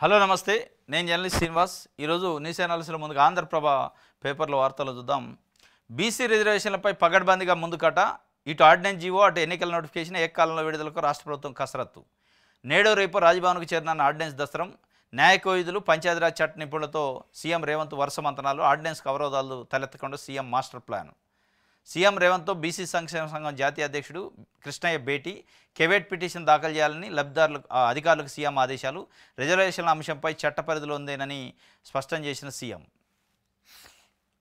Hello నమస్తే, నేను journalist Srinivas. ఈరోజు న్యూస్ అనాలిసిస్లో ముందుగా ఆంధ్రప్రభ పేపర్లో వార్తలు చూద్దాం. బీసీ రిజర్వేషన్లపై పగడ్బందీగా ముందుకట. ఇటు ఆర్డినెన్స్ జీవో, అటు ఎన్నికల నోటిఫికేషన్ ఏకకాలంలో విడుదలకు రాష్ట్ర ప్రభుత్వం కసరత్తు. నేడు రేపు రాజ్భవన్కు చేరిన ఆర్డినెన్స్ దసరం. న్యాయ కోవిధులు, పంచాయతీరాజ్ చట్ట నిపుణులతో సీఎం రేవంత్ వరుస మంతనాలు. ఆర్డినెన్స్కు అవరోధాలు తలెత్తకుండా సీఎం మాస్టర్ ప్లాన్. సీఎం రేవంత్తో బీసీ సంక్షేమ సంఘం జాతీయ అధ్యక్షుడు కృష్ణయ్య భేటీ. కెవెట్ పిటిషన్ దాఖలు చేయాలని అధికారులకు సీఎం ఆదేశాలు. రిజర్వేషన్ల అంశంపై చట్ట పరిధిలో ఉందేనని స్పష్టం చేసిన సీఎం.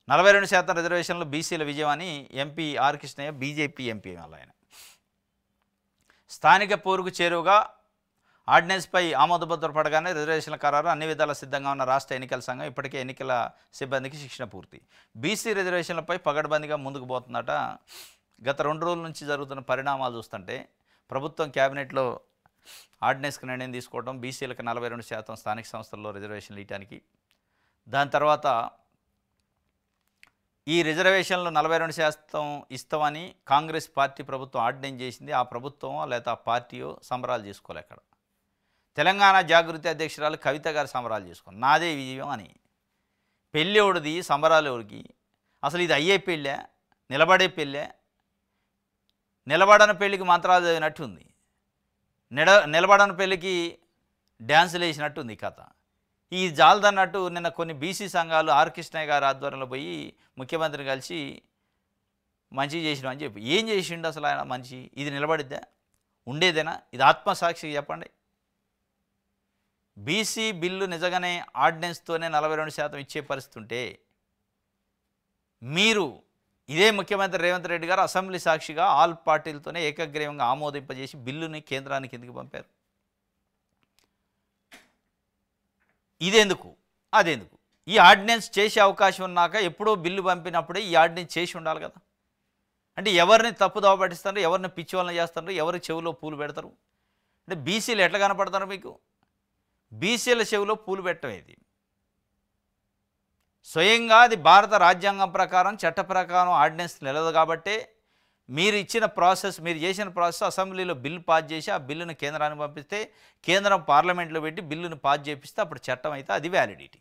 42% రిజర్వేషన్లు బీసీల విజయమని MP R Krishnaiah, BJP MP ఆయన. స్థానిక పోరుకు చేరువగా ఆర్డినెన్స్పై ఆమోదముద్ర పడగానే రిజర్వేషన్ల ఖరారు. అన్ని విధాల సిద్ధంగా ఉన్న రాష్ట్ర ఎన్నికల సంఘం ఇప్పటికే ఎన్నికల సిబ్బందికి శిక్షణ పూర్తి. బీసీ రిజర్వేషన్లపై పగడ్బందీగా ముందుకు పోతుందట. గత 2 రోజుల నుంచి జరుగుతున్న పరిణామాలు చూస్తుంటే ప్రభుత్వం క్యాబినెట్లో ఆర్డినెన్స్కి నిర్ణయం తీసుకోవడం, బీసీలకు 42% స్థానిక సంస్థల్లో రిజర్వేషన్లు ఇవ్వడానికి. దాని తర్వాత ఈ రిజర్వేషన్లు 42% ఇస్తామని కాంగ్రెస్ పార్టీ ప్రభుత్వం ఆర్డినెన్స్ చేసింది. ఆ ప్రభుత్వం లేదా ఆ పార్టీయో సంబరాలు చేసుకోలే. అక్కడ తెలంగాణ జాగృతి అధ్యక్షురాలు కవిత గారు సంబరాలు చేసుకుని నాదే విజయం అని. పెళ్ళి ఎవడిది, సంబరాలు ఎవరికి? అసలు ఇది అయ్యే పెళ్ళే, నిలబడే పెళ్ళే? నిలబడని పెళ్ళికి మంత్రాలు చదివినట్టుంది, నిలబడని పెళ్ళికి డ్యాన్సులు వేసినట్టుంది కథ. ఈ జాలదన్నట్టు నిన్న కొన్ని బీసీ సంఘాలు ఆర్ కృష్ణయ్య గారి ఆధ్వర్యంలో పోయి ముఖ్యమంత్రిని కలిసి మంచి చేసినాం అని చెప్పి. ఏం చేసిండు అసలు ఆయన మనిషి? ఇది నిలబడిద్దా? ఉండేదేనా? ఇది ఆత్మసాక్షిగా చెప్పండి. బీసీ బిల్లు నిజంగానే ఆర్డినెన్స్తోనే 42% ఇచ్చే పరిస్థితి ఉంటే మీరు ఇదే ముఖ్యమంత్రి రేవంత్ రెడ్డి గారు అసెంబ్లీ సాక్షిగా ఆల్ పార్టీలతోనే ఏకగ్రీవంగా ఆమోదింపజేసి బిల్లుని కేంద్రానికి ఎందుకు పంపారు? ఇదెందుకు, అదెందుకు? ఈ ఆర్డినెన్స్ చేసే అవకాశం ఉన్నాక ఎప్పుడో బిల్లు పంపినప్పుడే ఈ ఆర్డినెన్స్ చేసి ఉండాలి కదా. అంటే ఎవరిని తప్పుదోవ పట్టిస్తారు, ఎవరిని పిచ్చివాళ్ళని చేస్తారు, ఎవరి చెవిలో పూలు పెడతారు? అంటే బీసీలు ఎట్లా కనపడతారు మీకు? బీసీల చెవిలో పూలు పెట్టవేది స్వయంగా అది భారత రాజ్యాంగం ప్రకారం, చట్ట ప్రకారం ఆర్డినెన్స్ నిలదు. కాబట్టే మీరు ఇచ్చిన ప్రాసెస్, మీరు చేసిన ప్రాసెస్ అసెంబ్లీలో బిల్లు పాస్ చేసి ఆ బిల్లును కేంద్రానికి పంపిస్తే కేంద్రం పార్లమెంట్లో పెట్టి బిల్లును పాస్ చేపిస్తే అప్పుడు చట్టం అయితే అది వ్యాలిడిటీ.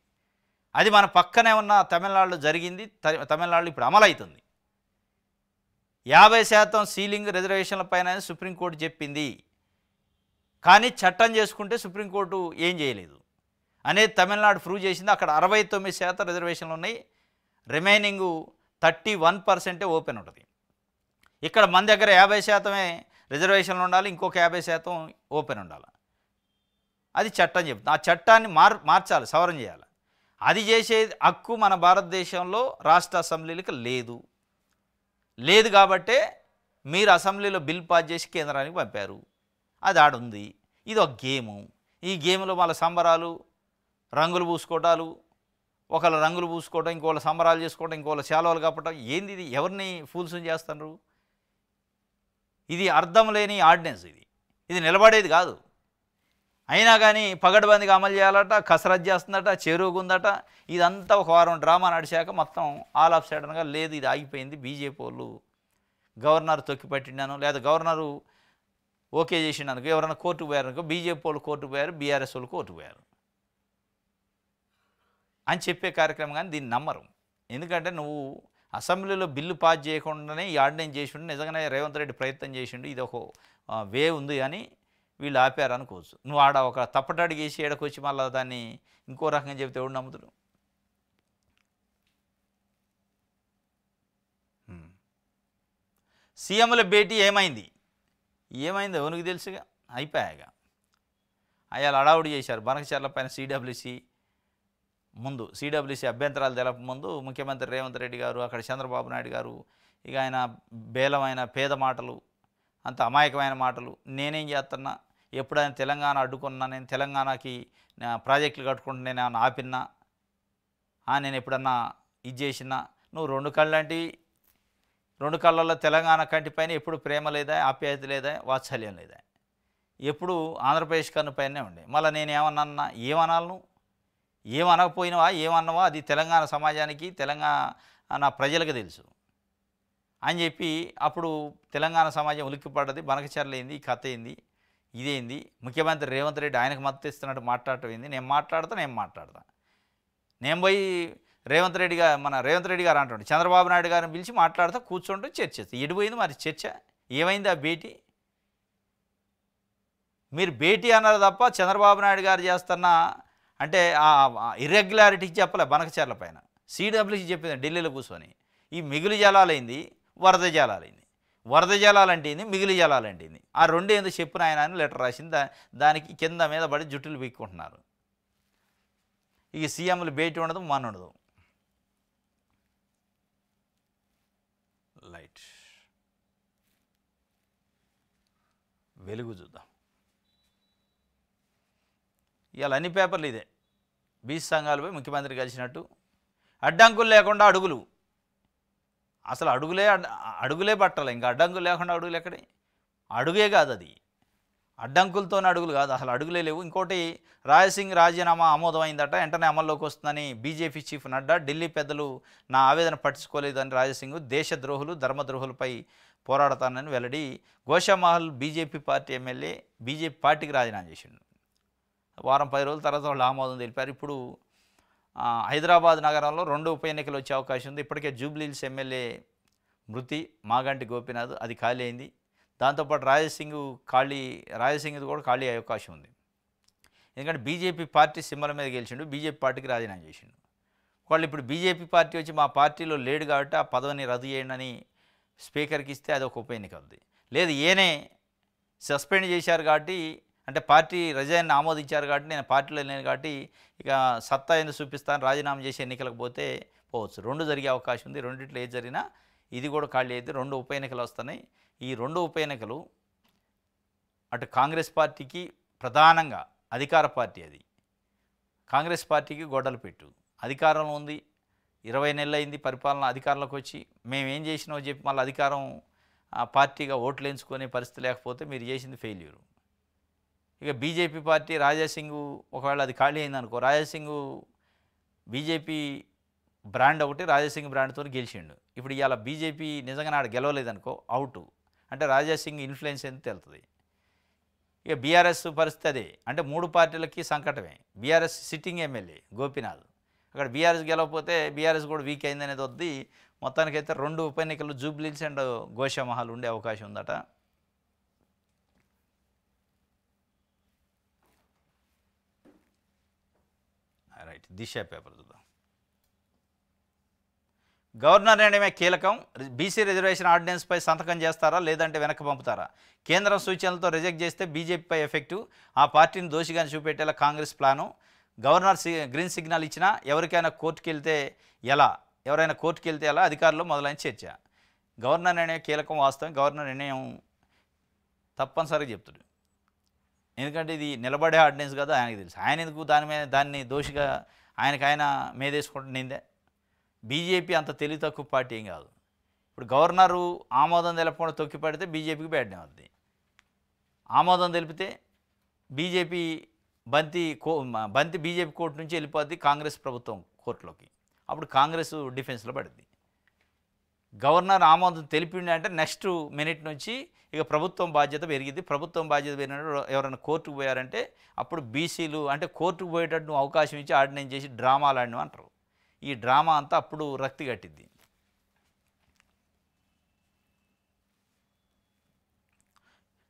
అది మన పక్కనే ఉన్న తమిళనాడులో జరిగింది. తమిళనాడులో ఇప్పుడు అమలవుతుంది. 50% సీలింగ్ రిజర్వేషన్ల పైన సుప్రీంకోర్టు చెప్పింది. కానీ చట్టం చేసుకుంటే సుప్రీంకోర్టు ఏం చేయలేదు అనేది తమిళనాడు ప్రూవ్ చేసింది. అక్కడ 69% రిజర్వేషన్లు ఉన్నాయి, రిమైనింగ్ 31% ఓపెన్ ఉంటుంది. ఇక్కడ మన దగ్గర 50% రిజర్వేషన్లు ఉండాలి, ఇంకొక 50% ఓపెన్ ఉండాలి. అది చట్టం చెప్తుంది. ఆ చట్టాన్ని మార్చాలి, సవరణ చేయాలి. అది చేసే హక్కు మన భారతదేశంలో రాష్ట్ర అసెంబ్లీలకు లేదు. కాబట్టే మీరు అసెంబ్లీలో బిల్ పాస్ చేసి కేంద్రానికి పంపారు. అది ఆడుంది. ఇది ఒక గేము. ఈ గేమ్లో వాళ్ళ సంబరాలు, రంగులు పూసుకోవటాలు, ఒకళ్ళు రంగులు పూసుకోవటం, ఇంకోళ్ళు సంబరాలు చేసుకోవటం, ఇంకోళ్ళు శాలువాలు కప్పటం. ఏంది ఇది? ఎవరిని ఫూల్స్ చేస్తున్నారు? ఇది అర్థం లేని ఆర్డినెన్స్. ఇది నిలబడేది కాదు. అయినా కానీ పగడ్బందీగా అమలు చేయాలట, కసరత్ చేస్తుందట, చెరువుకుందట. ఇదంతా ఒక వారం డ్రామా నడిచాక మొత్తం ఆల్ ఆఫ్ సడన్గా లేదు, ఇది ఆగిపోయింది. బీజేపీ వాళ్ళు గవర్నర్ తొక్కిపట్టినాను, లేదా గవర్నరు ఓకే చేసిండనుకో, ఎవరైనా కోర్టుకు పోయారనుకో, బీజేపీ వాళ్ళు కోర్టుకు పోయారు, బీఆర్ఎస్ వాళ్ళు కోర్టుకు పోయారు అని చెప్పే కార్యక్రమం. కానీ దీన్ని నమ్మరు. ఎందుకంటే నువ్వు అసెంబ్లీలో బిల్లు పాస్ చేయకుండానే ఈ ఆర్డినెన్స్ చేసిండు. నిజంగానే రేవంత్ రెడ్డి ప్రయత్నం చేసిండు, ఇది ఒక వే ఉంది అని వీళ్ళు ఆపారు అనుకోవచ్చు. నువ్వు ఆడ ఒక తప్పటడిగి వేసి ఏడకొచ్చి మళ్ళీ దాన్ని ఇంకో రకంగా చెబితే ఎవడు నమ్ముతాడు? సీఎంల భేటీ ఏమైందో ఎవరికి తెలుసుగా. అయిపోయాగా అయ్యాలు అడావుడి చేశారు. బనకచర్ల పైన సిడబ్ల్యూసీ అభ్యంతరాలు తెలప ముందు ముఖ్యమంత్రి రేవంత్ రెడ్డి గారు, అక్కడ చంద్రబాబు నాయుడు గారు, ఇక ఆయన బేలమైన పేద మాటలు, అంత అమాయకమైన మాటలు. నేనేం చేస్తున్నా, ఎప్పుడైనా తెలంగాణ అడ్డుకున్నా, నేను తెలంగాణకి ప్రాజెక్టులు కట్టుకుంటూ నేను ఆపిన్నా, నేను ఎప్పుడన్నా ఇది చేసినా, నువ్వు 2 కళ్ళంటివి, 2 కళ్ళల్లో తెలంగాణ కంటిపైన ఎప్పుడు ప్రేమ లేదా, ఆప్యాయత లేదా, వాత్సల్యం లేదా, ఎప్పుడు ఆంధ్రప్రదేశ్ కన్ను పైనే ఉండే. మళ్ళీ నేను ఏమనాలను? ఏమనకపోయినావా అది తెలంగాణ సమాజానికి, తెలంగాణ ప్రజలకు తెలుసు అని చెప్పి అప్పుడు తెలంగాణ సమాజం ఉలిక్కిపడ్డది. బనకచర్ల ఏంది, ఈ కథ ఏంది, ఇదేంది ముఖ్యమంత్రి రేవంత్ రెడ్డి ఆయనకు మద్దతు ఇస్తున్నట్టు మాట్లాడటం ఏంది, నేను మాట్లాడతా నేను పోయి రేవంత్ రెడ్డి గారు అంటుండే చంద్రబాబు నాయుడు గారిని పిలిచి మాట్లాడుతూ కూర్చుంటూ చర్చ ఎడిపోయింది మరి చర్చ, ఏమైంది ఆ భేటీ? మీరు భేటీ అన్నారు తప్ప చంద్రబాబు నాయుడు గారు చేస్తున్న అంటే ఆ ఇర్రెగ్యులారిటీకి చెప్పలే బనకచర్ల పైన. సిడబ్ల్యూసి చెప్పింది ఢిల్లీలో కూర్చొని ఈ మిగులు జలాలైంది వరద జలాలైంది, వరద జలాలంటే ఏంది మిగులు జలాలంటే ఏంది, ఆ రెండు ఏందో చెప్పిన ఆయన అని లెటర్ రాసింది. దానికి కింద మీద పడి జుట్టులు పీక్కుంటున్నారు. ఇక సీఎంలు భేటీ ఉండదు ఉండదు. లైట్ వెలుగు చూద్దాం. ఇవాళ అన్ని పేపర్లు ఇదే, బీసీ సంఘాలపై ముఖ్యమంత్రి కలిసినట్టు, అడ్డంకులు లేకుండా అడుగులు, అసలు అడుగులే పట్టాలి, ఇంకా అడ్డంకులు లేకుండా అడుగులు ఎక్కడే? అడుగే కాదు అది, అడ్డంకులతోనే అడుగులు కాదు, అసలు అడుగులే లేవు. ఇంకోటి రాజసింగ్ రాజీనామా ఆమోదమైందట, వెంటనే అమల్లోకి వస్తుందని బీజేపీ చీఫ్ నడ్డా, ఢిల్లీ పెద్దలు నా ఆవేదన పట్టించుకోలేదని రాజసింగ్, దేశద్రోహులు ధర్మద్రోహులపై పోరాడతానని వెల్లడి. Goshamahal BJP party MLA BJP పార్టీకి రాజీనామా చేసిండు. వారం 10 రోజుల తర్వాత వాళ్ళు ఆమోదం తెలిపారు. ఇప్పుడు హైదరాబాద్ నగరంలో 2 ఉప ఎన్నికలు వచ్చే అవకాశం ఉంది. ఇప్పటికే జూబ్లీహిల్స్ ఎమ్మెల్యే మృతి మాగంటి గోపీనాథ్ అది ఖాళీ అయింది. దాంతోపాటు రాజసింగ్ది కూడా ఖాళీ అయ్యే అవకాశం ఉంది. ఎందుకంటే బీజేపీ పార్టీ సింబల్ మీద గెలిచిండు, బీజేపీ పార్టీకి రాజీనామా చేసిండు. వాళ్ళు ఇప్పుడు బీజేపీ పార్టీ వచ్చి మా పార్టీలో లేడు కాబట్టి ఆ పదవిని రద్దు చేయండి అని స్పీకర్కి ఇస్తే అది ఒక ఉప ఎన్నిక ఉంది. లేదు ఈయనే సస్పెండ్ చేశారు కాబట్టి, అంటే పార్టీ రిజైన్ ఆమోదించారు కాబట్టి నేను పార్టీలో లేను కాబట్టి ఇక సత్తా ఎందుకు చూపిస్తాను, రాజీనామా చేసి ఎన్నికలకు పోవచ్చు. 2 జరిగే అవకాశం ఉంది. రెండిట్లో ఏది జరిగినా ఇది కూడా ఖాళీ అయితే 2 ఉప ఎన్నికలు వస్తున్నాయి. ఈ 2 ఉప ఎన్నికలు అటు కాంగ్రెస్ పార్టీకి ప్రధానంగా అధికార పార్టీ, అది కాంగ్రెస్ పార్టీకి గొడ్డలు పెట్టు. అధికారంలో ఉంది, 20 నెలలు అయింది పరిపాలన, అధికారంలోకి వచ్చి మేమేం చేసినామో చెప్పి మళ్ళీ అధికారం పార్టీగా ఓట్లు ఎంచుకునే పరిస్థితి లేకపోతే మీరు చేసింది ఫెయిల్యూరు. ఇక బీజేపీ పార్టీ రాజాసింగ్ ఒకవేళ అది ఖాళీ అయిందనుకో, రాజాసింగ్ బీజేపీ బ్రాండ్ ఒకటి రాజాసింగ్ బ్రాండ్తో గెలిచిండు. ఇప్పుడు ఇవాళ బీజేపీ నిజంగా నాడు గెలవలేదనుకో అవుట్, అంటే రాజాసింగ్ ఇన్ఫ్లుయెన్స్ ఎంత తెలుస్తుంది. ఇక బీఆర్ఎస్ పరిస్థితి అదే, అంటే 3 పార్టీలకి సంకటమే. బీఆర్ఎస్ సిట్టింగ్ ఎమ్మెల్యే గోపీనాథ్, అక్కడ బీఆర్ఎస్ గెలవకపోతే బీఆర్ఎస్ కూడా వీక్ అయిందనేది వద్ది. మొత్తానికైతే 2 ఉప ఎన్నికలు జూబ్లీహిల్స్ అండ్ గోషామహల్ ఉండే అవకాశం ఉందట. రైట్, దిశ పేపర్ చూద్దాం. గవర్నర్ నిర్ణయమే కీలకం, బీసీ రిజర్వేషన్ ఆర్డినెన్స్పై సంతకం చేస్తారా లేదంటే వెనక్కి పంపుతారా? కేంద్రం సూచనలతో రిజెక్ట్ చేస్తే బీజేపీపై ఎఫెక్టు, ఆ పార్టీని దోషిగాని చూపెట్టేలా Congress plan. Governor green signal ఇచ్చినా ఎవరైనా కోర్టుకు వెళ్తే ఎలా అధికారులు మొదలైన చర్చ. గవర్నర్ నిర్ణయం కీలకం, వాస్తవం. గవర్నర్ నిర్ణయం తప్పనిసరిగా చెప్తాడు, ఎందుకంటే ఇది నిలబడే ఆర్డినెన్స్ కదా, ఆయనకి తెలుసు. ఆయన ఎందుకు దాన్ని దోషిగా ఆయన మీదేసుకుంటుండే. బీజేపీ అంత తెలివి తక్కువ పార్టీ ఏం కాదు. ఇప్పుడు గవర్నరు ఆమోదం తెలపకుండా తొక్కి పడితే బీజేపీకి బ్యాడ్ నేమ్ అవుతుంది. ఆమోదం తెలిపితే బీజేపీ బంతి బీజేపీ కోర్టు నుంచి వెళ్ళిపోద్ది కాంగ్రెస్ ప్రభుత్వం కోర్టులోకి, అప్పుడు కాంగ్రెస్ డిఫెన్స్లో పడుద్ది. గవర్నర్ ఆమోదం తెలిపిండి అంటే నెక్స్ట్ మినిట్ నుంచి ఇక ప్రభుత్వం బాధ్యత పెరిగింది. ప్రభుత్వం బాధ్యత పెరిగినప్పుడు ఎవరైనా కోర్టుకు పోయారంటే అప్పుడు బీసీలు అంటే కోర్టుకు పోయేటట్టు నువ్వు అవకాశం ఇచ్చి ఆర్డినెన్స్ చేసి డ్రామాలు ఆడినవి అంటారు. ఈ డ్రామా అంతా అప్పుడు రక్తి కట్టిద్ది.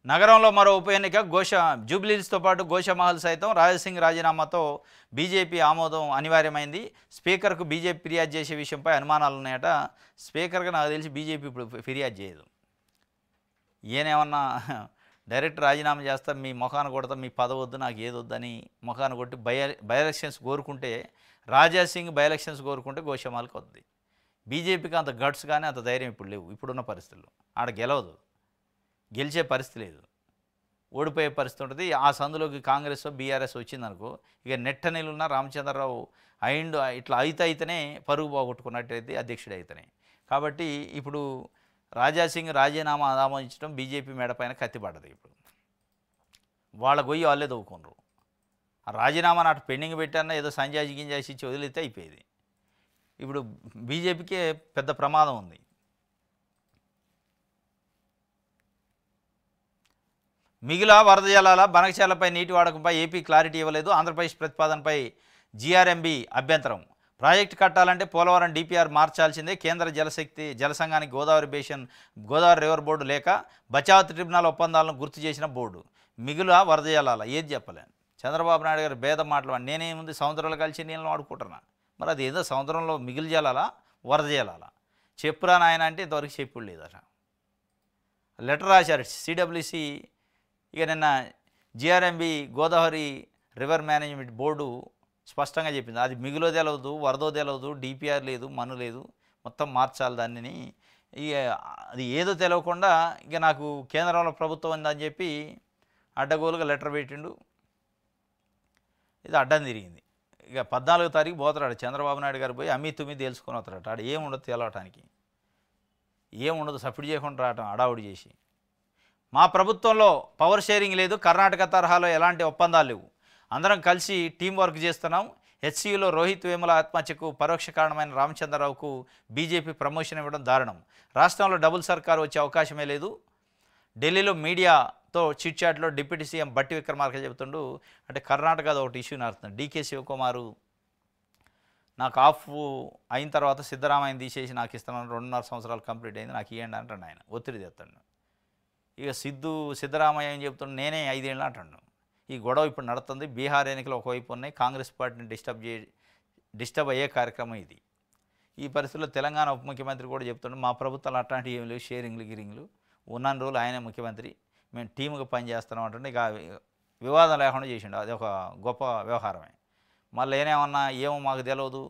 నగరంలో మరో ఉప ఎన్నిక, జూబ్లీహిల్స్తో పాటు గోషామహల్ సైతం రాజసింగ్ రాజీనామాతో బీజేపీ ఆమోదం అనివార్యమైంది. స్పీకర్కు బీజేపీ ఫిర్యాదు చేసే విషయంపై అనుమానాలు ఉన్నాయట. స్పీకర్గా నాకు తెలిసి బీజేపీ ఇప్పుడు ఫిర్యాదు చేయదు. ఈయనేమన్నా డైరెక్ట్ రాజీనామా చేస్తా, మీ ముఖాన్ని కొడతా, మీ పదవి వద్దు, నాకు ఏది వద్దని ముఖాన్ని కొట్టి బై ఎలక్షన్స్ కోరుకుంటే, రాజాసింగ్ బై ఎలక్షన్స్ కోరుకుంటే గోషామహల్కి వద్ది. బీజేపీకి అంత గట్స్ కానీ అంత ధైర్యం ఇప్పుడు లేవు. ఇప్పుడున్న పరిస్థితుల్లో ఆడ గెలవదు, గెలిచే పరిస్థితి లేదు, ఓడిపోయే పరిస్థితి ఉంటుంది. ఆ సందులోకి కాంగ్రెస్ బీఆర్ఎస్ వచ్చిందనుకో ఇక నెట్ట నిలున్న రామచంద్రరావు ఇట్లా అయితేనే పరుగు పోగొట్టుకున్నట్టయితే అధ్యక్షుడు అయితేనే. కాబట్టి ఇప్పుడు రాజాసింగ్ రాజీనామా ఆమోదించడం బీజేపీ మేడపైన కత్తిపడ్డది. ఇప్పుడు వాళ్ళ గొయ్యి వాళ్ళే దవ్వుకున్నారు. ఆ రాజీనామా నాటి పెండింగ్ పెట్టారన్నా ఏదో సంజాయి గింజాసి ఇచ్చి వదిలితే అయిపోయేది. ఇప్పుడు బీజేపీకే పెద్ద ప్రమాదం ఉంది. మిగుల వరద జలాల బనకచర్లపై నీటి వాడకంపై ఏపీ క్లారిటీ ఇవ్వలేదు. ఆంధ్రప్రదేశ్ ప్రతిపాదనపై జీఆర్ఎంబీ అభ్యంతరం. ప్రాజెక్టు కట్టాలంటే పోలవరం డిపిఆర్ మార్చాల్సిందే. కేంద్ర జలసంఘానికి గోదావరి రివర్ బోర్డు లేక బచావ్ ట్రిబ్యునల్ ఒప్పందాలను గుర్తు చేసిన బోర్డు. మిగుల వరద జలాల ఏది చెప్పలేను. చంద్రబాబు నాయుడు గారు భేదం మాటలు నేనేముంది సముద్రంలో కలిసి నీళ్ళని వాడుకుంటున్నా. మరి అది ఏదో సముద్రంలో మిగులు జలాలా వరద జలాలా చెప్పురా నాయన అంటే ఇంతవరకు చెప్పుడు లేదట. లెటర్ రాశారు సిడబ్ల్యూసి. ఇక నిన్న GRMB Godavari river management board స్పష్టంగా చెప్పింది అది మిగులో తెలవదు, వరదో తెలవదు, డిపిఆర్ లేదు, మను లేదు, మొత్తం మార్చాలి దానిని. ఇక అది ఏదో తెలియకుండా ఇక నాకు కేంద్రంలో ప్రభుత్వం ఉందని చెప్పి అడ్డగోలుగా లెటర్ పెట్టిండు. ఇది అడ్డం తిరిగింది. ఇక 14వ తారీఖు పోతాడు చంద్రబాబు నాయుడు గారు పోయి అమ్మి తెలుసుకొని వస్తాడట. ఆడ ఏముండదు తెలవటానికి, ఏముండదు సపోర్ట్ చేయకుండా రావటం అడావుడి చేసి. మా ప్రభుత్వంలో పవర్ షేరింగ్ లేదు, కర్ణాటక తరహాలో ఎలాంటి ఒప్పందాలు లేవు, అందరం కలిసి టీం వర్క్ చేస్తున్నాం. హెచ్సియులో రోహిత్ వేముల ఆత్మహత్యకు పరోక్ష కారణమైన రామచంద్రరావుకు బీజేపీ ప్రమోషన్ ఇవ్వడం దారుణం. రాష్ట్రంలో డబుల్ సర్కారు వచ్చే అవకాశమే లేదు. ఢిల్లీలో మీడియాతో చిట్ చాట్లో డిప్యూటీ సీఎం బట్టి విక్రమార్క చెబుతుండు. అంటే కర్ణాటకలో ఒకటి ఇష్యూ నడుస్తుంది. డీకే శివకుమారు నాకు ఆఫ్ అయిన తర్వాత సిద్ధరామయ్యని తీసేసి నాకు ఇస్తున్నాను, 2.5 సంవత్సరాలు కంప్లీట్ అయింది, నాకు ఇవ్వండి అంటాడు ఆయన. ఒత్తిడి తెస్తాడు. ఇక సిద్ధరామయ్య ఏం చెప్తుండే, నేనే 5 ఏళ్ళు అంటాడు. ఈ గొడవ ఇప్పుడు నడుతుంది. బీహార్ ఎన్నికలు ఒకవైపు ఉన్నాయి, కాంగ్రెస్ పార్టీని డిస్టర్బ్ అయ్యే కార్యక్రమం ఇది. ఈ పరిస్థితుల్లో తెలంగాణ ఉప ముఖ్యమంత్రి కూడా చెప్తుండే మా ప్రభుత్వాలు అట్లాంటివి ఏమి లేవు, షేరింగ్లు గిరింగ్లు, ఉన్నన్ని రోజులు ఆయనే ముఖ్యమంత్రి, మేము టీముగా పనిచేస్తున్నాం అంటుండే. ఇక వివాదం లేకుండా చేసిండు. అది ఒక గొప్ప వ్యవహారమే. మళ్ళీ ఏమో మాకు తెలియదు,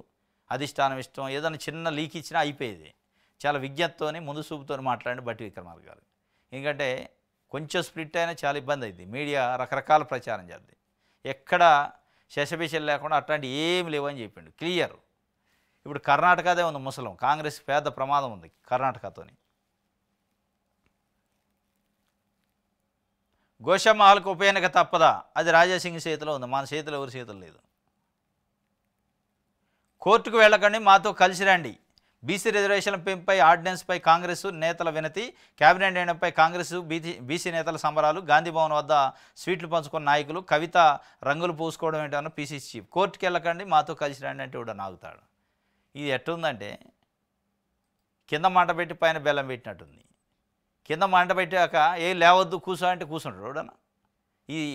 అధిష్టానం ఇష్టం, ఏదైనా చిన్న లీక్ ఇచ్చినా అయిపోయేది. చాలా విజ్ఞతతోని ముందు చూపుతో మాట్లాడి బట్టి విక్రమార్క గారు. ఎందుకంటే కొంచెం స్ప్లిట్ అయినా చాలా ఇబ్బంది అయింది. మీడియా రకరకాల ప్రచారం చేద్ది, ఎక్కడ శశబిషలు లేకుండా అట్లాంటి ఏమి లేవని చెప్పిండు క్లియర్. ఇప్పుడు కర్ణాటకదే ఉంది ముసలం, కాంగ్రెస్ పెద్ద ప్రమాదం ఉంది కర్ణాటకతోని. గోషమ్మహాల్కు ఉప ఎన్నిక తప్పదా? అది రాజాసింగ్ చేతిలో ఉంది, మన చేతిలో ఎవరి చేతిలో లేదు. కోర్టుకు వెళ్ళకండి, మాతో కలిసి రండి. బీసీ రిజర్వేషన్ల పెంపుపై ఆర్డినెన్స్పై కాంగ్రెస్ నేతల వినతి. కేబినెట్ నిర్ణయంపై కాంగ్రెస్ బీసీ నేతల సంబరాలు. గాంధీభవన్ వద్ద స్వీట్లు పంచుకున్న నాయకులు. కవిత రంగులు పూసుకోవడం ఏంటన్నా పీసీసీ చీఫ్. కోర్టుకు వెళ్ళకండి, మాతో కలిసి రండి అంటే కూడా నాగుతాడు. ఇది ఎట్టుందంటే కింద మంట పెట్టి పైన బెల్లం పెట్టినట్టుంది. కింద మంట పెట్టాక లేవద్దు కూర్చో అంటే కూర్చుంటాడు ఎవడన్నా. ఇది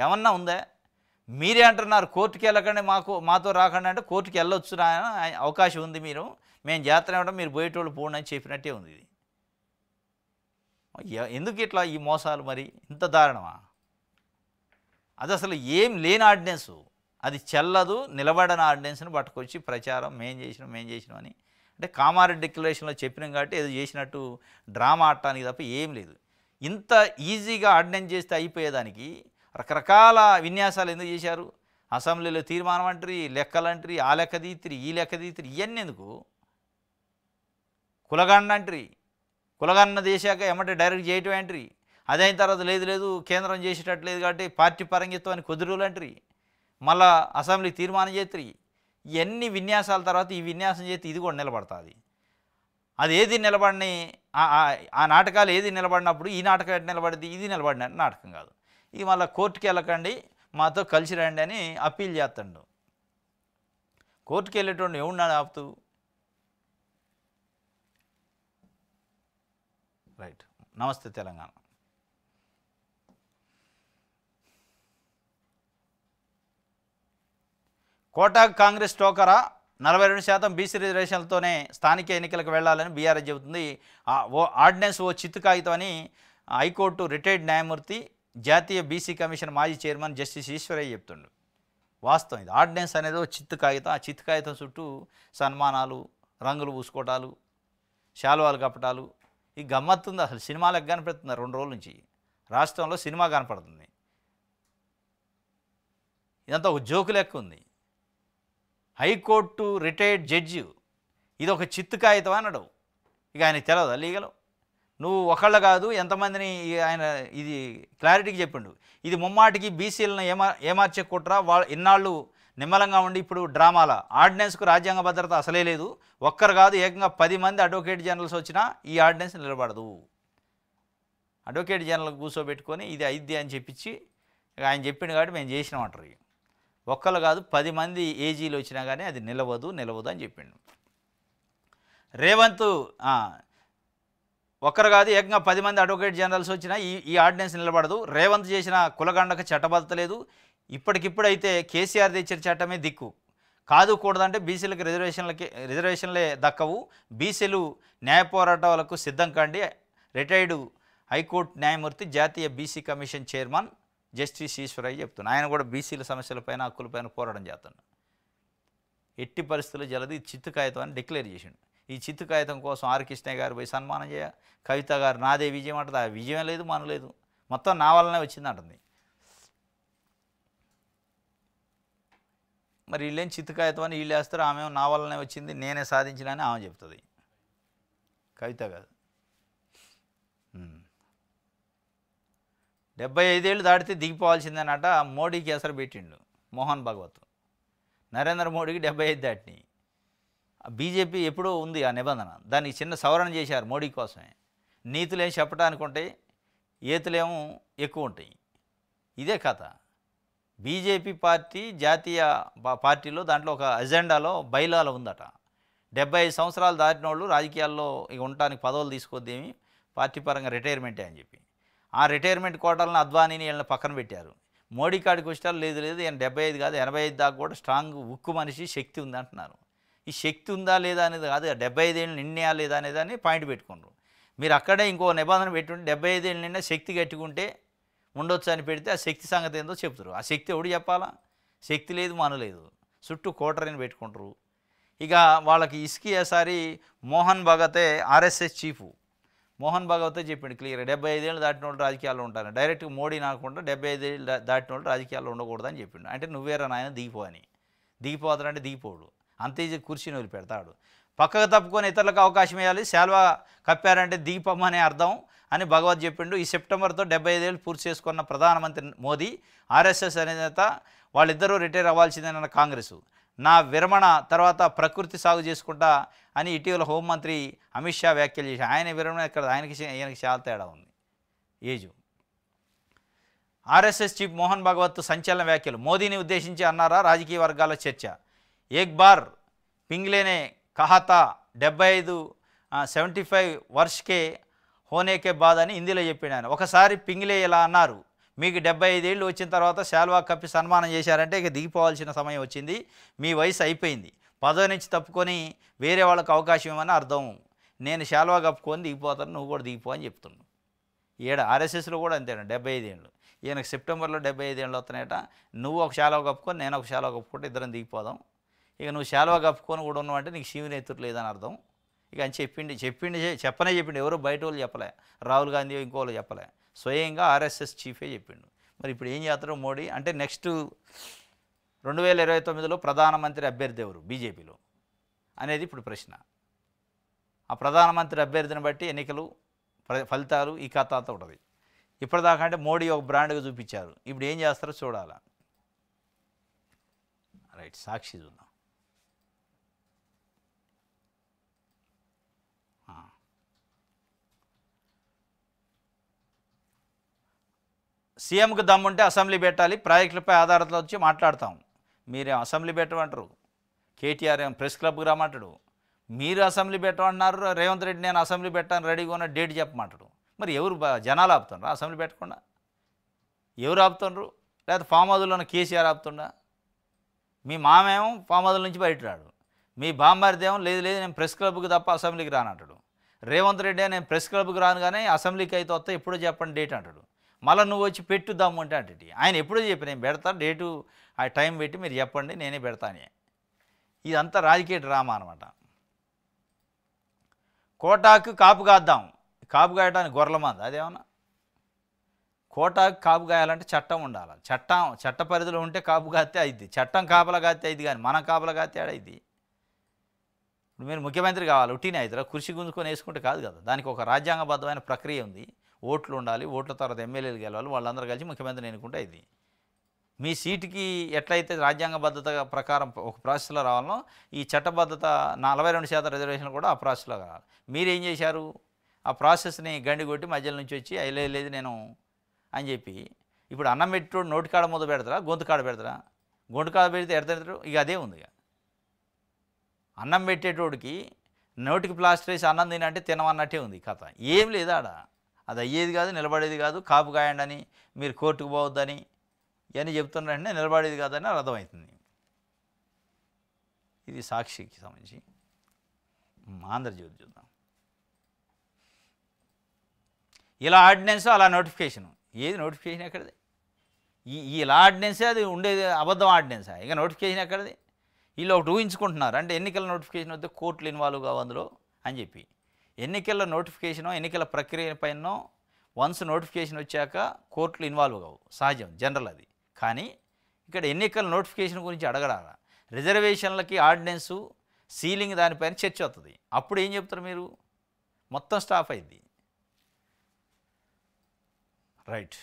ఏమన్నా ఉందా? మీరే అంటున్నారు కోర్టుకి వెళ్ళకండి, మాతో రాకండి అంటే కోర్టుకి వెళ్ళొచ్చు అవకాశం ఉంది, మేము జాతర ఇవ్వడం మీరు పోయేటోళ్ళు పోండి అని చెప్పినట్టే ఉంది. ఇది ఎందుకు ఇట్లా ఈ మోసాలు? మరి ఇంత దారుణమా? అది అసలు ఏం లేని ఆర్డినెన్సు, అది చెల్లదు, నిలబడని ఆర్డినెన్స్ని పట్టుకొచ్చి ప్రచారం మేం చేసినాం అని. అంటే కామారెడ్డి డిక్లరేషన్లో చెప్పినాం కాబట్టి ఏదో చేసినట్టు డ్రామా ఆడటానికి తప్ప ఏం లేదు. ఇంత ఈజీగా ఆర్డినెన్స్ చేస్తే అయిపోయేదానికి రకరకాల విన్యాసాలు ఎందుకు చేశారు? అసెంబ్లీలో తీర్మానం అంటారు, లెక్కలంటారు, ఆ లెక్క తీతిరి, ఈ లెక్క తీతిరి, ఇవన్నీ ఎందుకు? కులగన్న అంటారు, కులగన్న చేశాక ఏమంటే డైరెక్ట్ చేయటం అంటారు, అదైన తర్వాత లేదు కేంద్రం చేసేటట్లేదు కాబట్టి పార్టీ పరంగిత్వం అని కొద్ది రోజులు అంటారు, మళ్ళా అసెంబ్లీ తీర్మానం చేస్తారు. ఇవన్నీ విన్యాసాల తర్వాత ఈ విన్యాసం చేస్తే ఇది కూడా నిలబడుతుంది. అది ఏది నిలబడిని ఆ నాటకాలు ఏది నిలబడినప్పుడు ఈ నాటకం ఎట్లా నిలబడింది, ఇది నిలబడిన నాటకం కాదు. ఇక మళ్ళీ కోర్టుకి వెళ్ళకండి, మాతో కలిసి రండి అని అప్పీల్ చేస్తాడు. కోర్టుకి వెళ్ళేటోడు ఎవడున్నాడు ఆపుతూ? రైట్. నమస్తే తెలంగాణ. కోటాకు కాంగ్రెస్ టోకరా? 42% బీసీ రిజర్వేషన్లతోనే స్థానిక ఎన్నికలకు వెళ్లాలని బీఆర్ఎస్ చెబుతుంది. ఆర్డినెన్స్ ఓ చిత్తు కాగితం అని హైకోర్టు రిటైర్డ్ న్యాయమూర్తి, జాతీయ బీసీ కమిషన్ మాజీ చైర్మన్ జస్టిస్ ఈశ్వరయ్య చెప్తుండు. వాస్తవం ఇది. ఆర్డినెన్స్ అనేది ఓ చిత్తు కాగితం. ఆ చిత్తు కాగితం చుట్టూ సన్మానాలు, రంగులు పూసుకోవటాలు, శాలువాలు కప్పటాలు, ఈ గమ్మత్తుంది. అసలు సినిమాలకు కనపడుతుంది. 2 రోజుల నుంచి రాష్ట్రంలో సినిమా కనపడుతుంది. ఇదంతా ఒక జోకు లెక్క ఉంది. హైకోర్టు రిటైర్డ్ జడ్జి ఇది ఒక చిత్తు కాగితం అన్నాడు. ఇక ఆయనకు తెలియదా లీగల్? నువ్వు ఒకళ్ళు కాదు ఎంతమందిని ఆయన ఇది క్లారిటీకి చెప్పిండు. ఇది ముమ్మాటికి బీసీలను ఏమార్చే కుట్ర. ఇన్నాళ్ళు నిమ్మలంగా ఉండి ఇప్పుడు డ్రామాల. ఆర్డినెన్స్కు రాజ్యాంగ భద్రత అసలే లేదు. ఒక్కరు కాదు ఏకంగా 10 మంది అడ్వకేట్ జనరల్స్ వచ్చినా ఈ ఆర్డినెన్స్ నిలబడదు. అడ్వకేట్ జనరల్ కూర్చోబెట్టుకొని ఇది అయిద్ది అని చెప్పించి ఆయన చెప్పిండు కాబట్టి మేము చేసినామంటారు. ఒక్కళ్ళు కాదు 10 మంది ఏజీలు వచ్చినా కానీ అది నిలవదు అని చెప్పిండు. రేవంత్ ఒక్కరు కాదు ఏకంగా 10 మంది అడ్వకేట్ జనరల్స్ వచ్చినా ఈ ఆర్డినెన్స్ నిలబడదు. రేవంత్ చేసిన కులగండకు చట్టబద్ధత లేదు. ఇప్పటికిప్పుడైతే కేసీఆర్ తెచ్చిన చట్టమే దిక్కు. కాదు కూడదంటే బీసీలకు రిజర్వేషన్లే దక్కవు. బీసీలు న్యాయ పోరాటాలకు సిద్ధం కండి. రిటైర్డు హైకోర్టు న్యాయమూర్తి జాతీయ BC commission chairman justice Eswaraiah చెప్తున్నారు. ఆయన కూడా బీసీల సమస్యలపైన హక్కులపైన పోరాటం చేస్తున్నాడు. ఎట్టి పరిస్థితుల్లో జలది చిత్తు కాగితం అని డిక్లేర్ చేసిండు. ఈ చిత్తు కాగితం కోసం ఆర్ కృష్ణయ్య గారు పోయి సన్మానం చేయ, కవిత గారు నాదే విజయం అంటుంది. ఆ విజయం లేదు మనలేదు, మొత్తం నా వల్లనే వచ్చిందంటుంది. మరి వీళ్ళేం చిత్తు కాగితం అని వీళ్ళు వేస్తారు, ఆమె నా వల్లనే వచ్చింది నేనే సాధించినని ఆమె చెప్తుంది, కవిత కాదు. 75 ఏళ్ళు దాటితే దిగిపోవాల్సిందేనట మోడీకి ఎసరు పెట్టిండు మోహన్ భగవత్. నరేంద్ర మోడీకి 75 దాటినాయి. బీజేపీ ఎప్పుడూ ఉంది ఆ నిబంధన, దానికి చిన్న సవరణ చేశారు మోడీ కోసమే. నీతులేం చెప్పడానికి ఉంటాయి, ఏతులేమో ఎక్కువ ఉంటాయి. ఇదే కథ. బీజేపీ పార్టీ జాతీయ పార్టీలో దాంట్లో ఒక అజెండాలో బైలాలో ఉందట, 75 సంవత్సరాలు దాటిన వాళ్ళు రాజకీయాల్లో ఇక ఉండటానికి పదవులు తీసుకోద్దేమి, పార్టీ పరంగా రిటైర్మెంటే అని చెప్పి. ఆ రిటైర్మెంట్ కోటాలను అద్వానీని వీళ్ళని పక్కన పెట్టారు. మోడీ కాడికి వచ్చారు లేదు ఈయన 75 కాదు 85 దాకా కూడా స్ట్రాంగ్ ఉక్కు మనిషి శక్తి ఉంది అంటున్నారు. ఈ శక్తి ఉందా లేదా అనేది కాదు, 75 ఏళ్ళు నిండా లేదా అనేది పాయింట్ పెట్టుకున్నారు. మీరు అక్కడే ఇంకో నిబంధన పెట్టుంటే 75 ఏళ్ళు నిండా శక్తి కట్టుకుంటే ఉండొచ్చు అని పెడితే ఆ శక్తి సంగతి ఏందో చెప్తారు. ఆ శక్తి ఎవడు చెప్పాలా? శక్తి లేదు మనలేదు, చుట్టూ కోటరీని పెట్టుకుంటారు. ఇక వాళ్ళకి ఇసుకసారి మోహన్ భగతే ఆర్ఎస్ఎస్ చీఫ్ మోహన్ భగవతే చెప్పిండు క్లియర్, 75 ఏళ్ళు దాటిన వాళ్ళు రాజకీయాల్లో ఉంటారు. డైరెక్ట్గా మోడీ నాకుండా 75 ఏళ్ళు దాటిన వాళ్ళు రాజకీయాల్లో ఉండకూడదని చెప్పిండు. అంటే నువ్వేరా నాయన దిగిపో అని. దిగిపోతాడంటే దిగిపోడు, అంతే కుర్చీని వదిలిపెడతాడు. పక్కకు తప్పుకొని ఇతరులకు అవకాశం ఇవ్వాలి, శాల్వా కప్పారంటే దిగిపోమనే అర్థం అని భగవత్ చెప్పిండు. ఈ సెప్టెంబర్తో 75 ఏళ్ళు పూర్తి చేసుకున్న ప్రధానమంత్రి మోదీ, ఆర్ఎస్ఎస్ అధినేత వాళ్ళిద్దరూ రిటైర్ అవ్వాల్సిందేనన్న కాంగ్రెస్. నా విరమణ తర్వాత ప్రకృతి సాగు చేసుకుంటా అని ఇటీవల హోంమంత్రి అమిత్ షా వ్యాఖ్యలు చేసి, ఆయన విరమణ ఎక్కడ, ఈయనకి చాలా తేడా ఉంది age. RSS chief Mohan Bhagwat సంచలన వ్యాఖ్యలు, మోదీని ఉద్దేశించి అన్నారా రాజకీయ వర్గాల చర్చ. ఏక్ బార్ పింగ్లేనే కహాతా 75 వర్ష్కే హోనేకే బాద్ అని హిందీలో చెప్పాడు ఆయన. ఒకసారి పింగ్లే ఇలా అన్నారు, మీకు 75 ఏళ్ళు వచ్చిన తర్వాత శాల్వా కప్పి సన్మానం చేశారంటే ఇక దిగిపోవాల్సిన సమయం వచ్చింది, మీ వయసు అయిపోయింది, పదవి నుంచి తప్పుకొని వేరే వాళ్ళకి అవకాశం ఇవ్వమని అర్థం. నేను శాల్వా కప్పుకొని దిగిపోతాను, నువ్వు కూడా దిగిపో అని చెప్తున్నాను. ఆర్ఎస్ఎస్లో కూడా అంతేనా, 75 ఏళ్ళు. ఈయనకు సెప్టెంబర్లో 75 ఏళ్ళు వస్తున్నాయట. నువ్వు ఒక శాల్వా కప్పుకొని నేను ఒక శాల్వా కప్పుకుంటే ఇద్దరం దిగిపోదాం. ఇక నువ్వు శాల్వా కప్పుకొని కూడా ఉన్నావు అంటే నీకు శివునేతురు లేదని అర్థం. ఇక అని చెప్పనే చెప్పిండు. ఎవరో బయట వాళ్ళు చెప్పలే, రాహుల్ గాంధీ ఇంకోళ్ళు చెప్పలే, స్వయంగా ఆర్ఎస్ఎస్ చీఫే చెప్పిండు. మరి ఇప్పుడు ఏం చేస్తారో మోడీ అంటే నెక్స్ట్ 2029లో ప్రధానమంత్రి అభ్యర్థి ఎవరు బీజేపీలో అనేది ఇప్పుడు ప్రశ్న. ఆ ప్రధానమంత్రి అభ్యర్థిని బట్టి ఎన్నికలు ఫలితాలు ఈ కథతో ఉంటుంది. ఇప్పటిదాకా అంటే మోడీ ఒక బ్రాండ్గా చూపించారు, ఇప్పుడు ఏం చేస్తారో చూడాలా. రైట్, సాక్షి చూద్దాం. సీఎంకు దమ్ముంటే అసెంబ్లీ పెట్టాలి, ప్రాజెక్టులపై ఆధారాలతో వచ్చి మాట్లాడతాం. మీరేం అసెంబ్లీ పెట్టమంటారు, కేటీఆర్ ఏం ప్రెస్ క్లబ్కి రమ్మంటాడు. మీరు అసెంబ్లీ పెట్టమంటున్నారు, రేవంత్ రెడ్డి నేను అసెంబ్లీ పెట్టాను రెడీగా ఉన్న డేట్ చెప్పమంటాడు. మరి ఎవరు జనాలు ఆపుతున్నారు అసెంబ్లీ పెట్టకుండా? ఎవరు ఆపుతున్నారు? లేకపోతే ఫామ్ హౌస్లోనే కేసీఆర్ ఆపుతుండా? మీ మామేమో ఫామ్ హౌస్ నుంచి బయట రాడు, మీ బామ్మారిదేమో లేదు నేను ప్రెస్ క్లబ్కి తప్ప అసెంబ్లీకి రానంటాడు. రేవంత్ రెడ్డి నేను ప్రెస్ క్లబ్కి రాను కానీ అసెంబ్లీకి అయితే వస్తే ఎప్పుడో చెప్పండి డేట్ అంటాడు. మళ్ళీ నువ్వు వచ్చి పెట్టుద్దాము అంటే అంటే ఆయన ఎప్పుడో చెప్పి నేను పెడతా డేటు ఆ టైం పెట్టి మీరు చెప్పండి నేనే పెడతానే. ఇదంతా రాజకీయ డ్రామా అనమాట. కోటాకు కాపు కాద్దాం, కాపు కాయడానికి గొర్రెల మంది అదేమన్నా. కోటాకు కాపు కాయాలంటే చట్టం ఉండాలి, చట్ట పరిధిలో ఉంటే కాపు కాస్తే అయింది, చట్టం కాపలా కాస్తే అయింది కానీ మనం కాపలా కాస్తే ఆడైంది. ఇప్పుడు మీరు ముఖ్యమంత్రి కావాలి ఉట్టినే అవుతారా, కుర్చీ గుంజుకొని వేసుకుంటే కాదు కదా, దానికి ఒక రాజ్యాంగబద్ధమైన ప్రక్రియ ఉంది. ఓట్లు ఉండాలి, ఓట్ల తర్వాత ఎమ్మెల్యేలు గెలవాలి, వాళ్ళందరూ కలిసి ముఖ్యమంత్రిని ఎన్నుకుంటే ఇది. మీ సీటుకి ఎట్లయితే రాజ్యాంగబద్ధత ప్రకారం ఒక ప్రాసెస్లో రావాలనో ఈ చట్టబద్ధత 42% రిజర్వేషన్లు కూడా ఆ ప్రాసెస్లో కావాలి. మీరేం చేశారు, ఆ ప్రాసెస్ని గండి కొట్టి మధ్యలో నుంచి వచ్చి లేదు నేను అని చెప్పి ఇప్పుడు అన్నం పెట్టేటోడు నోటికాడ మొదలు పెడతారా గొంతు కాడ పెడతారా? గొంతు కాడ పెడితే ఎడతారు, ఇక అదే ఉంది. ఇక అన్నం పెట్టేటోడికి నోటికి ప్లాస్టర్ వేసి అన్నం తినంటే తినమన్నట్టే ఉంది కథ. ఏం లేదు ఆడ. అది అయ్యేది కాదు, నిలబడేది కాదు. కాపు కాయండి అని, మీరు కోర్టుకు పోవద్దని ఇవన్నీ చెప్తున్నారంటే నిలబడేది కాదని అర్థమవుతుంది. ఇది సాక్షికి సంబంధించి. ఆంధ్రజ్యోతి చూద్దాం. ఇలా ఆర్డినెన్స్ అలా నోటిఫికేషను. ఏది నోటిఫికేషన్ ఎక్కడిది? ఇలా ఆర్డినెన్సే అది ఉండేది, అబద్ధం ఆర్డినెన్సా? ఇక నోటిఫికేషన్ ఎక్కడిది? వీళ్ళు ఒకటి ఊహించుకుంటున్నారు. అంటే ఎన్నికల నోటిఫికేషన్ వస్తే కోర్టులు ఇన్వాల్వ్ కావు అందులో అని చెప్పి. ఎన్నికల నోటిఫికేషనో ఎన్నికల ప్రక్రియ పైనో వన్స్ నోటిఫికేషన్ వచ్చాక కోర్టులు ఇన్వాల్వ్ కావు, సహజం, జనరల్ అది. కానీ ఇక్కడ ఎన్నికల నోటిఫికేషన్ గురించి అడగడాలా? రిజర్వేషన్లకి ఆర్డినెన్సు సీలింగ్ దానిపైన చర్చ అవుతుంది. అప్పుడు ఏం చెప్తారు మీరు? మొత్తం స్టాఫ్ అయింది. రైట్.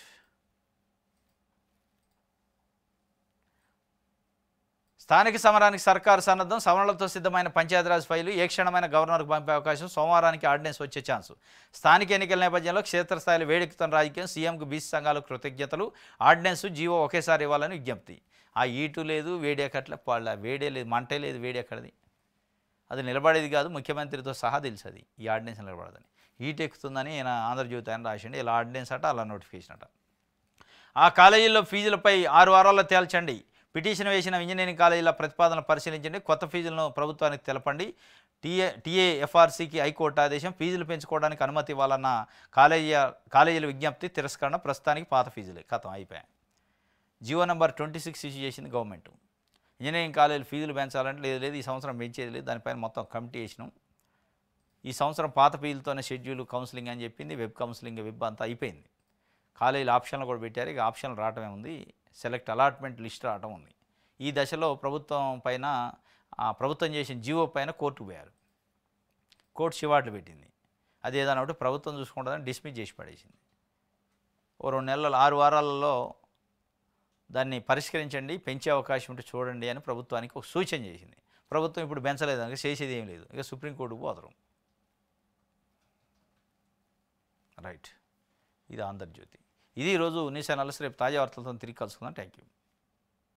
స్థానిక సమరానికి సర్కారు సన్నద్ధం. సవరణలతో సిద్ధమైన పంచాయతీరాజ్ ఫైలు ఏ క్షణమైన గవర్నర్కు పంపే అవకాశం. సోమవారానికి ఆర్డినెన్స్ వచ్చే ఛాన్సు. స్థానిక ఎన్నికల నేపథ్యంలో క్షేత్రస్థాయిలో వేడెక్కుతున్న రాజకీయం. సీఎంకు బీసీ సంఘాలకు కృతజ్ఞతలు. ఆర్డినెన్స్ జీవో ఒకేసారి ఇవ్వాలని విజ్ఞప్తి. ఆ ఈటు లేదు, వేడి ఎక్కట్లే, వేడే లేదు, మంటే లేదు, వేడి ఎక్కడిది? అది నిలబడేది కాదు, ముఖ్యమంత్రితో సహా తెలుసు అది ఈ ఆర్డినెన్స్ నిలబడదని. హీట్ ఎక్కుతుందని ఈయన ఆంధ్రజ్యోతి ఆయన రాసిండి. ఇలా ఆర్డినెన్స్ అట, అలా నోటిఫికేషన్ అట. ఆ కాలేజీల్లో ఫీజులపై 6 వారాల్లో తేల్చండి. పిటిషన్ వేసిన ఇంజనీరింగ్ కాలేజీల ప్రతిపాదనలు పరిశీలించండి. కొత్త ఫీజులను ప్రభుత్వానికి తెలపండి. టీఏఎఫ్ఆర్సీకి హైకోర్టు ఆదేశం. ఫీజులు పెంచుకోవడానికి అనుమతి ఇవ్వాలన్న కాలేజీల విజ్ఞప్తి తిరస్కరణ. ప్రస్తుతానికి పాత ఫీజులే కథం అయిపోయాయి. జియో నెంబర్ 26 ఇష్యూ చేసింది గవర్నమెంట్. ఇంజనీరింగ్ కాలేజీలు ఫీజులు పెంచాలంటే లేదు, ఈ సంవత్సరం పెంచేది లేదు. దానిపైన మొత్తం కమిటీ వేసినాం. ఈ సంవత్సరం పాత ఫీజులతోనే షెడ్యూల్, కౌన్సిలింగ్ అని చెప్పింది. వెబ్ కౌన్సిలింగ్, వెబ్ అంతా అయిపోయింది. కాలేజీలు ఆప్షన్లు కూడా పెట్టారు. ఇక ఆప్షన్లు రావటమే ఉంది. సెలెక్ట్ అలాట్మెంట్ లిస్ట్ రావటం ఉంది. ఈ దశలో ప్రభుత్వం చేసిన జియో పైన కోర్టుకు పోయారు. కోర్టు చివాట్లు పెట్టింది. అది ఏదైనా ఒకటి ప్రభుత్వం చూసుకుంటుందని డిస్మిస్ చేసి పడేసింది. ఓ 2 నెలలు 6 వారాలలో దాన్ని పరిష్కరించండి, పెంచే అవకాశం ఉంటే చూడండి అని ప్రభుత్వానికి ఒక సూచన చేసింది. ప్రభుత్వం ఇప్పుడు పెంచలేదు, కనుక చేసేది ఏం లేదు. ఇక సుప్రీంకోర్టుకు పోతారు. రైట్. ఇది ఆంధ్రజ్యోతి. ఇది ఈరోజు న్యూస్ అనాలిసిస్. రేపు తాజా వార్తలతో తిరిగి కలుసుకుందాం. Thank you.